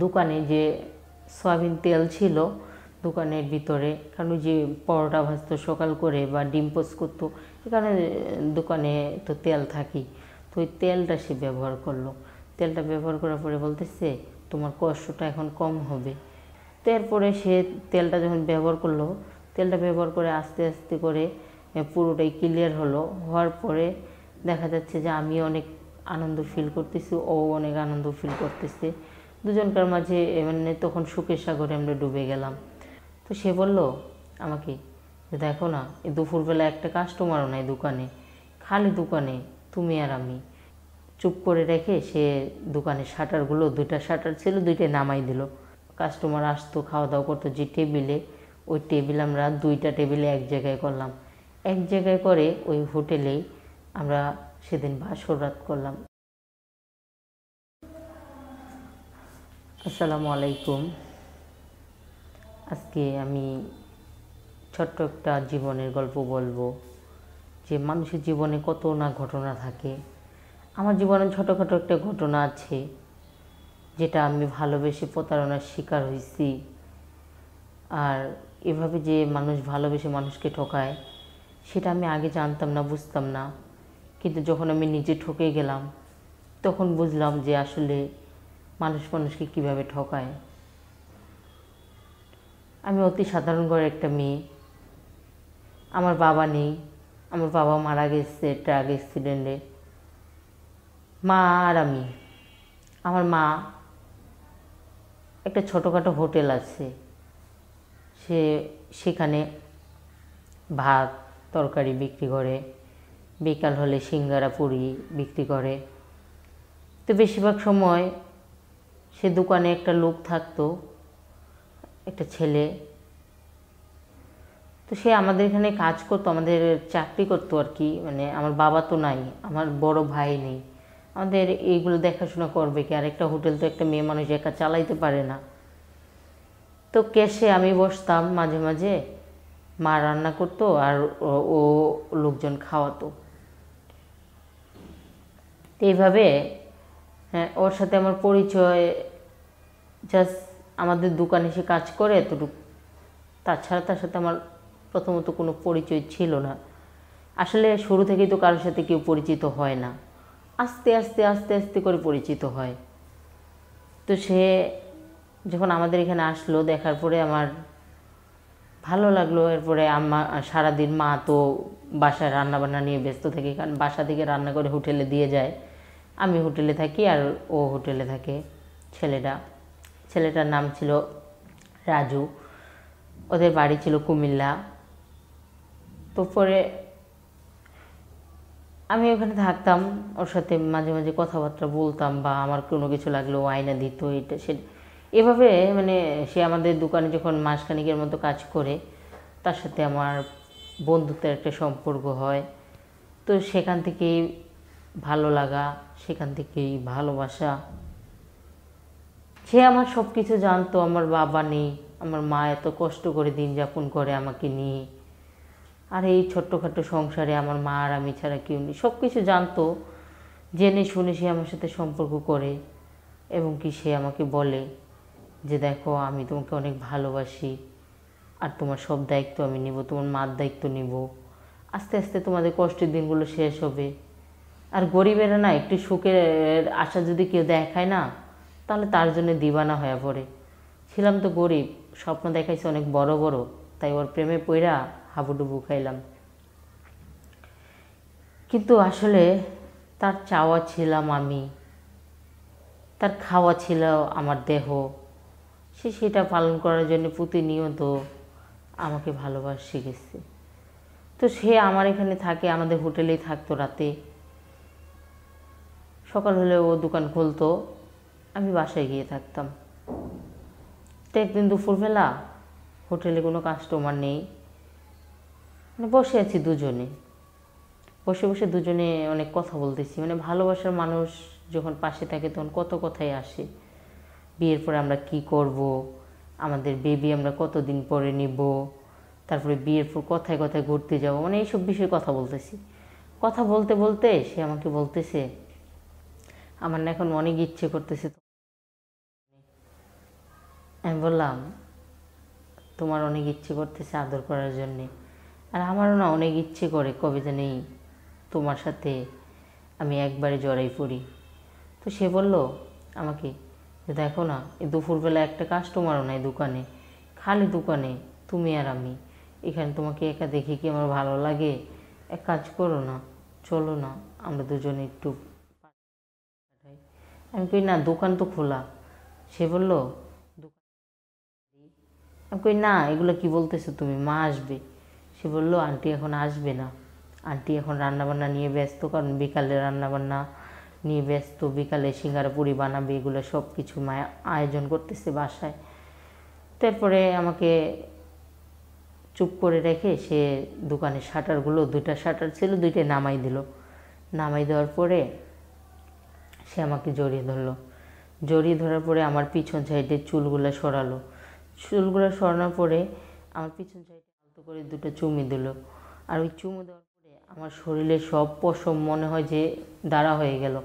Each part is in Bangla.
দোকানে যে সয়াবিন তেল ছিল দোকানের ভিতরে, কারণ ওই যে পরোটা ভাজতো সকাল করে বা ডিম পোস্ট করতো, এখানে দোকানে তো তেল থাকেই। তো ওই তেলটা সে ব্যবহার করলো। তেলটা ব্যবহার করার পরে বলতেছে তোমার কষ্টটা এখন কম হবে। তো এরপরে সে তেলটা যখন ব্যবহার করলো, তেলটা ব্যবহার করে আস্তে আস্তে করে পুরোটাই ক্লিয়ার হলো। হওয়ার পরে দেখা যাচ্ছে যে আমি অনেক আনন্দ ফিল করতেছি, ও অনেক আনন্দ ফিল করতেছে। দুজনকার মাঝে মানে তখন সুখের সাগরে আমরা ডুবে গেলাম। তো সে বলল আমাকে যে দেখো না, এই দুপুরবেলা একটা কাস্টমারও নাই দোকানে, খালি দোকানে তুমি আর আমি। চুপ করে রেখে সে দোকানের শাটারগুলো, দুইটা শাটার ছিল, দুইটাই নামাই দিল। কাস্টমার আসতো, খাওয়া দাওয়া করতো যে টেবিলে, ওই টেবিল আমরা দুইটা টেবিলে এক জায়গায় করলাম। এক জায়গায় করে ওই হোটেলেই আমরা সেদিন বাসর রাত করলাম। আসসালামু আলাইকুম। আজকে আমি ছোট্ট একটা জীবনের গল্প বলবো, যে মানুষের জীবনে কত না ঘটনা থাকে। আমার জীবনে ছোটোখাটো একটা ঘটনা আছে, যেটা আমি ভালোবেসে প্রতারণার শিকার হয়েছি। আর এভাবে যে মানুষ ভালোবেসে মানুষকে ঠকায়, সেটা আমি আগে জানতাম না, বুঝতাম না। কিন্তু যখন আমি নিজে ঠকে গেলাম, তখন বুঝলাম যে আসলে মানুষ মানুষকে কীভাবে ঠকায়। আমি অতি সাধারণ ঘরের একটা মেয়ে। আমার বাবা নেই, আমার বাবা মারা গেছে ট্রাক অ্যাক্সিডেন্টে। মা আর আমি। আমার মা একটা ছোটোখাটো হোটেল আছে, সেখানে ভাত তরকারি বিক্রি করে, বিকাল হলে সিঙ্গারা পুরি বিক্রি করে। তো বেশিরভাগ সময় সে দোকানে একটা লোক থাকতো, একটা ছেলে। তো সে আমাদের এখানে কাজ করতো, আমাদের চাকরি করতো আর কি। মানে আমার বাবা তো নাই, আমার বড় ভাই নেই, আমাদের এইগুলো দেখাশোনা করবে কি? আর একটা হোটেল তো একটা মেয়ে মানুষ একা চালাইতে পারে না। তো ক্যাশে আমি বসতাম, মাঝে মাঝে মা রান্না করতো আর ও লোকজন খাওয়াতো। তো এইভাবে হ্যাঁ, ওর সাথে আমার পরিচয় জাস্ট আমাদের দোকানে সে কাজ করে এতটুকু। তাছাড়া তার সাথে আমার প্রথমত কোনো পরিচয় ছিল না। আসলে শুরু থেকেই তো কারোর সাথে কেউ পরিচিত হয় না, আস্তে আস্তে আস্তে আস্তে করে পরিচিত হয়। তো সে যখন আমাদের এখানে আসলো, দেখার পরে আমার ভালো লাগলো। এরপরে সারাদিন মা তো বাসায় রান্নাবান্না নিয়ে ব্যস্ত থাকে, কারণ বাসা থেকে রান্না করে হোটেলে দিয়ে যায়। আমি হোটেলে থাকি আর ও হোটেলে থাকে। ছেলেটার নাম ছিল রাজু। ওদের বাড়ি ছিল কুমিল্লা। তো পরে আমি ওখানে থাকতাম, ওর সাথে মাঝে মাঝে কথাবার্তা বলতাম, বা আমার কোনো কিছু লাগলো ও আয়না দিত, এটা সে এভাবে। মানে সে আমাদের দোকানে যখন মাসখানেকের মতো কাজ করে, তার সাথে আমার বন্ধুত্বের একটা সম্পর্ক হয়। তো সেখান থেকেই ভালো লাগা, সেখান থেকেই ভালোবাসা। সে আমার সব কিছু জানতো। আমার বাবা নেই, আমার মা এত কষ্ট করে দিন যাপন করে আমাকে নিয়ে। আর এই ছোট্টখাটো সংসারে আমার মা আর আমি ছাড়া কেউ নেই, সব কিছু জানতো। জেনে শুনে সে আমার সাথে সম্পর্ক করে, এবং কি সে আমাকে বলে যে দেখো, আমি তোমাকে অনেক ভালোবাসি, আর তোমার সব দায়িত্ব আমি নিব, তোমার মার দায়িত্ব নিব। আস্তে আস্তে তোমাদের কষ্টের দিনগুলো শেষ হবে। আর গরিবেরা না একটু সুখের আশা যদি কেউ দেখায় না, তাহলে তার জন্য দিবানা হয়ে পড়ে। ছিলাম তো গরিব, স্বপ্ন দেখাইছে অনেক বড় বড়, তাই ওর প্রেমে পইরা হাবুডুবু খাইলাম। কিন্তু আসলে তার চাওয়া ছিলাম আমি, তার খাওয়া ছিল আমার দেহ। সে সেটা পালন করার জন্য প্রতিনিয়ত আমাকে ভালোবাসা শিখেছে। তো সে আমার এখানে থাকে, আমাদের হোটেলেই থাকতো। রাতে সকাল হলে ও দোকান খুলতো, আমি বাসায় গিয়ে থাকতাম। তো একদিন দুপুরবেলা হোটেলে কোনো কাস্টমার নেই, মানে বসে আছি দুজনে, বসে বসে দুজনে অনেক কথা বলতেছি। মানে ভালোবাসার মানুষ যখন পাশে থাকে তখন কত কথাই আসে। বিয়ের পরে আমরা কি করব, আমাদের বেবি আমরা কতদিন পরে নিব, তারপরে বিয়ের পর কথায় কথায় ঘুরতে যাব, মানে এইসব বিষয়ে কথা বলতেছি। কথা বলতে বলতে সে আমাকে বলতেছে আমার না এখন অনেক ইচ্ছে করতেছে। আমি বললাম, তোমার অনেক ইচ্ছে করতেছে আদর করার জন্যে, আর আমারও না অনেক ইচ্ছে করে কবে জানি তোমার সাথে আমি একবারে জড়াই পড়ি। তো সে বলল আমাকে যে, দেখো না, এই দুপুরবেলা একটা কাস্টমারও নাই দোকানে, খালি দোকানে তুমি আর আমি। এখানে তোমাকে একা দেখে কি আমার ভালো লাগে? এক কাজ করো না, চলো না আমরা দুজনে একটু পাঠাই। আমি কই, না, দোকান তো খোলা। সে বলল, আমি কই, না, এগুলো কি বলতেছো তুমি, মা আসবে। সে বলল, আন্টি এখন আসবে না, আন্টি এখন রান্নাবান্না নিয়ে ব্যস্ত, কারণ বিকালে রান্নাবান্না নিয়ে ব্যস্ত, বিকালে সিঙ্গারা পুরি বানাবে, এগুলো সব কিছু মা আয়োজন করতেছে বাসায়। তারপরে আমাকে চুপ করে রেখে সে দোকানের শাটারগুলো, দুইটা শাটার ছিল, দুইটাই নামাই দিল। নামাই দেওয়ার পরে সে আমাকে জড়িয়ে ধরলো। জড়িয়ে ধরার পরে আমার পিছন সাইডে চুলগুলো সরালো। চুলগুলো সরানোর পরে আমার পিছন সাইডে আলতো করে দুটো চুমু দিল। আর ওই চুমু দেওয়ার পরে আমার শরীরের সব পশম মনে হয় যে দাঁড়া হয়ে গেল।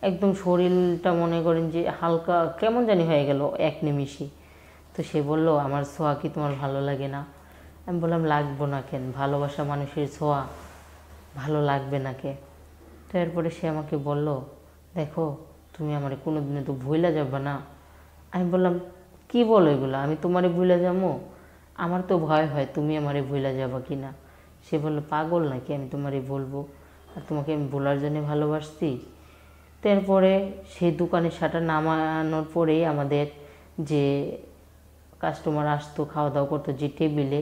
একদম শরীরটা মনে করেন যে হালকা কেমন জানি হয়ে গেল এক নিমিষে। তো সে বলল, আমার ছোঁয়া কি তোমার ভালো লাগে না? আমি বললাম, লাগবো না কেন, ভালোবাসা মানুষের ছোঁয়া ভালো লাগবে না কে? তো এরপরে সে আমাকে বলল, দেখো, তুমি আমার কোনো দিনে তো ভুলে যাবে না। আমি বললাম, কি বলো এগুলো, আমি তোমারে ভুলে যাবো? আমার তো ভয় হয় তুমি আমারে ভুলে যাবা কি না। সে বলল, পাগল নাকি আমি তোমারে বলবো, আর তোমাকে আমি ভোলার জন্য ভালোবাসছি। তারপরে সেই দোকানের শাটার নামানোর পরেই আমাদের যে কাস্টমার আসতো, খাওয়া দাওয়া করতো যে টেবিলে,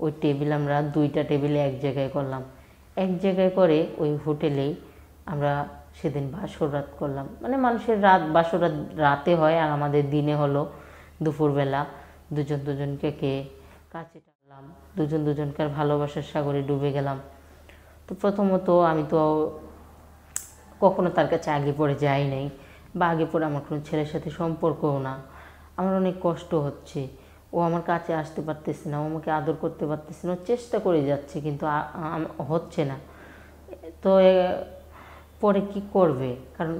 ওই টেবিল আমরা দুইটা টেবিলে এক জায়গায় করলাম। এক জায়গায় করে ওই হোটেলেই আমরা সেদিন বাসর করলাম। মানে মানুষের বাসর রাতে হয়, আর আমাদের দিনে হলো দুপুরবেলা। দুজন দুজনকে কাছে টানলাম, দুজন দুজনকার ভালোবাসার সাগরে ডুবে গেলাম। তো প্রথমত আমি তো কখনো তার কাছে আগে পড়ে যাই নাই, বা আগে পড়ে আমার কোনো ছেলের সাথে সম্পর্কও না। আমার অনেক কষ্ট হচ্ছে, ও আমার কাছে আসতে পারতেছে না, ও আমাকে আদর করতে পারতেছে না। ও চেষ্টা করে যাচ্ছে কিন্তু হচ্ছে না। তো পরে কি করবে? কারণ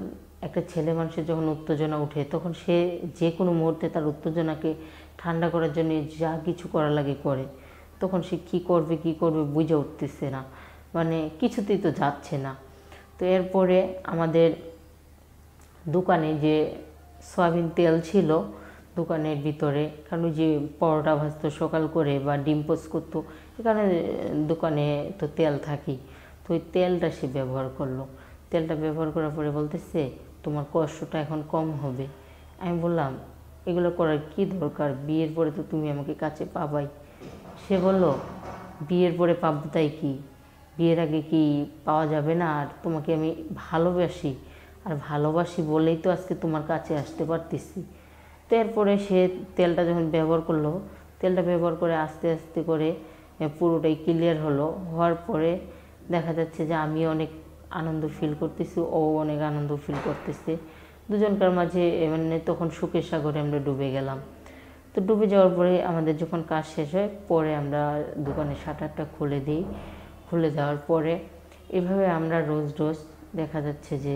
একটা ছেলে মানুষের যখন উত্তেজনা উঠে, তখন সে যে কোনো মুহূর্তে তার উত্তেজনাকে ঠান্ডা করার জন্য যা কিছু করা লাগে করে। তখন সে কী করবে বুঝে উঠতেছে না, মানে কিছুতেই তো যাচ্ছে না। তো এরপরে আমাদের দোকানে যে সয়াবিন তেল ছিল দোকানের ভিতরে, কারণ ওই যে পরোটা ভাজতো সকাল করে বা ডিম পোস্ট করতো, এখানে দোকানে তো তেল থাকি। তো ওই তেলটা সে ব্যবহার করলো। তেলটা ব্যবহার করার পরে বলতেছে, তোমার কষ্টটা এখন কম হবে। আমি বললাম, এগুলো করার কি দরকার, বিয়ের পরে তো তুমি আমাকে কাছে পাবাই। সে বলল, বিয়ের পরে পাবো তাই কি, বিয়ের আগে কি পাওয়া যাবে না? আর তোমাকে আমি ভালোবাসি, আর ভালোবাসি বলেই তো আজকে তোমার কাছে আসতে পারতেছি। তো এরপরে সে তেলটা যখন ব্যবহার করলো, তেলটা ব্যবহার করে আস্তে আস্তে করে পুরোটাই ক্লিয়ার হলো। হওয়ার পরে দেখা যাচ্ছে যে আমি অনেক আনন্দ ফিল করতেছি, ও অনেক আনন্দ ফিল করতেছে। দুজনকার মাঝে মানে তখন সুখের সাগরে আমরা ডুবে গেলাম। তো ডুবে যাওয়ার পরে আমাদের যখন কাজ শেষ হয়, পরে আমরা দোকানের শাটারটা খুলে দিই। খুলে দেওয়ার পরে এভাবে আমরা রোজ রোজ দেখা যাচ্ছে যে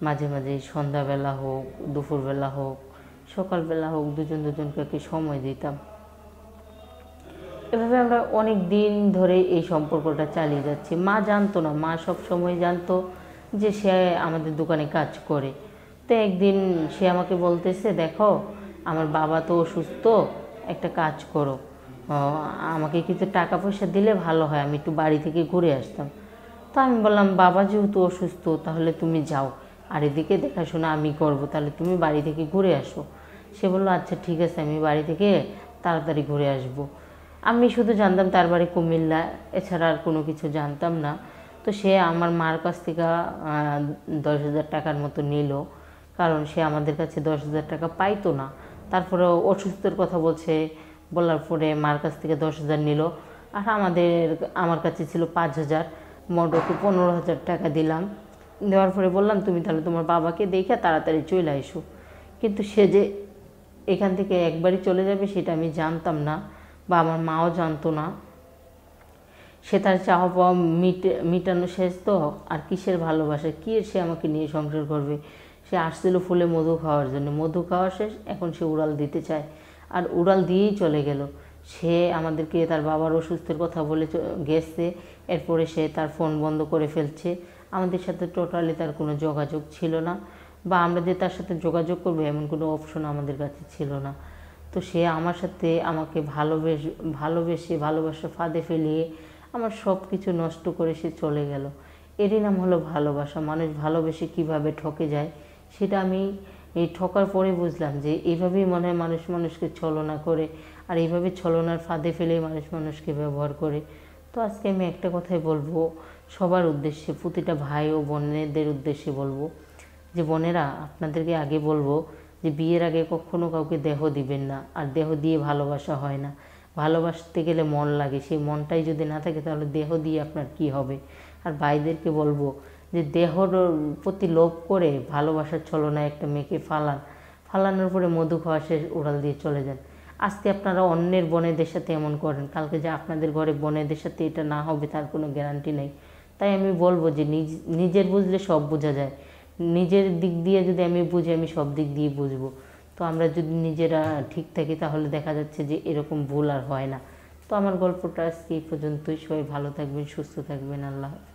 মাঝে মাঝে সন্ধ্যাবেলা হোক, দুপুরবেলা হোক, সকালবেলা হোক, দুজন দুজনকে সময় দিতাম। এভাবে আমরা অনেক দিন ধরে এই সম্পর্কটা চালিয়ে যাচ্ছি। মা জানতো না, মা সব সময় জানতো যে সে আমাদের দোকানে কাজ করে। তো একদিন সে আমাকে বলতেছে, দেখো, আমার বাবা তো অসুস্থ, একটা কাজ করো, আমাকে কিছু টাকা পয়সা দিলে ভালো হয়, আমি একটু বাড়ি থেকে ঘুরে আসতাম। তো আমি বললাম, বাবা যেহেতু অসুস্থ তাহলে তুমি যাও, আর এদিকে দেখাশোনা আমি করবো, তাহলে তুমি বাড়ি থেকে ঘুরে আসো। সে বললো, আচ্ছা ঠিক আছে, আমি বাড়ি থেকে তাড়াতাড়ি ঘুরে আসবো। আমি শুধু জানতাম তার বাড়ি কুমিল্লা, এছাড়া আর কোনো কিছু জানতাম না। তো সে আমার মার কাছ থেকে 10,000 টাকার মতো নিল, কারণ সে আমাদের কাছে 10,000 টাকা পাইতো না। তারপরে অসুস্থের কথা বলার পরে মার কাছ থেকে 10,000 নিল, আর আমার কাছে ছিল 5,000, মোট ওকে 15,000 টাকা দিলাম। দেওয়ার পরে বললাম, তুমি তাহলে তোমার বাবাকে দেখে তাড়াতাড়ি চলে আসো। কিন্তু সে যে এখান থেকে একবারই চলে যাবে সেটা আমি জানতাম না, বা আমার মাও জানতো না। সে তার চাওয়া পাওয়া মিটানো শেষ তো, আর কিসের ভালোবাসা, কী সে আমাকে নিয়ে সংসার করবে। সে আসছিল ফুলে মধু খাওয়ার জন্য, মধু খাওয়া শেষ, এখন সে উড়াল দিতে চায়, আর উড়াল দিয়েই চলে গেল। সে আমাদেরকে তার বাবার অসুস্থের কথা বলে গেছে, এরপরে সে তার ফোন বন্ধ করে ফেলছে। আমাদের সাথে টোটালি তার কোনো যোগাযোগ ছিল না, বা আমরা যে তার সাথে যোগাযোগ করবো এমন কোনো অপশন আমাদের কাছে ছিল না। তো সে আমার সাথে আমাকে ভালোবেসে ভালোবাসা ফাঁদে ফেলিয়ে আমার সব কিছু নষ্ট করে সে চলে গেল। এরই নাম হলো ভালোবাসা। মানুষ ভালোবেসে কিভাবে ঠকে যায় সেটা আমি এই ঠকার পরে বুঝলাম যে এইভাবেই মনে হয় মানুষ মানুষকে ছলনা করে, আর এইভাবে ছলনার ফাঁদে ফেলে মানুষ মানুষকে ব্যবহার করে। তো আজকে আমি একটা কথাই বলবো সবার উদ্দেশ্যে, প্রতিটা ভাই ও বোনেদের উদ্দেশ্যে বলবো যে বোনেরা, আপনাদেরকে আগে বলবো যে বিয়ের আগে কখনো কাউকে দেহ দিবেন না, আর দেহ দিয়ে ভালোবাসা হয় না। ভালোবাসতে গেলে মন লাগে, সেই মনটাই যদি না থাকে তাহলে দেহ দিয়ে আপনার কি হবে। আর ভাইদেরকে বলবো যে দেহর প্রতি লোভ করে ভালোবাসার ছলনায় একটা মেয়েকে ফালানোর পরে মধু খাওয়া শেষ, উড়াল দিয়ে চলে যান। আজকে আপনারা অন্যের বোনেদের সাথে এমন করেন, কালকে যে আপনাদের ঘরে বোনেদের সাথে এটা না হবে তার কোনো গ্যারান্টি নেই। তাই আমি বলবো যে নিজের বুঝলে সব বোঝা যায়। নিজের দিক দিয়ে যদি আমি বুঝি, আমি সব দিক দিয়ে বুঝবো। তো আমরা যদি নিজেরা ঠিক থাকি তাহলে দেখা যাচ্ছে যে এরকম ভুল আর হয় না। তো আমার গল্পটা আজকে এই পর্যন্তই। সবাই ভালো থাকবেন, সুস্থ থাকবেন। আল্লাহ হাফেজ।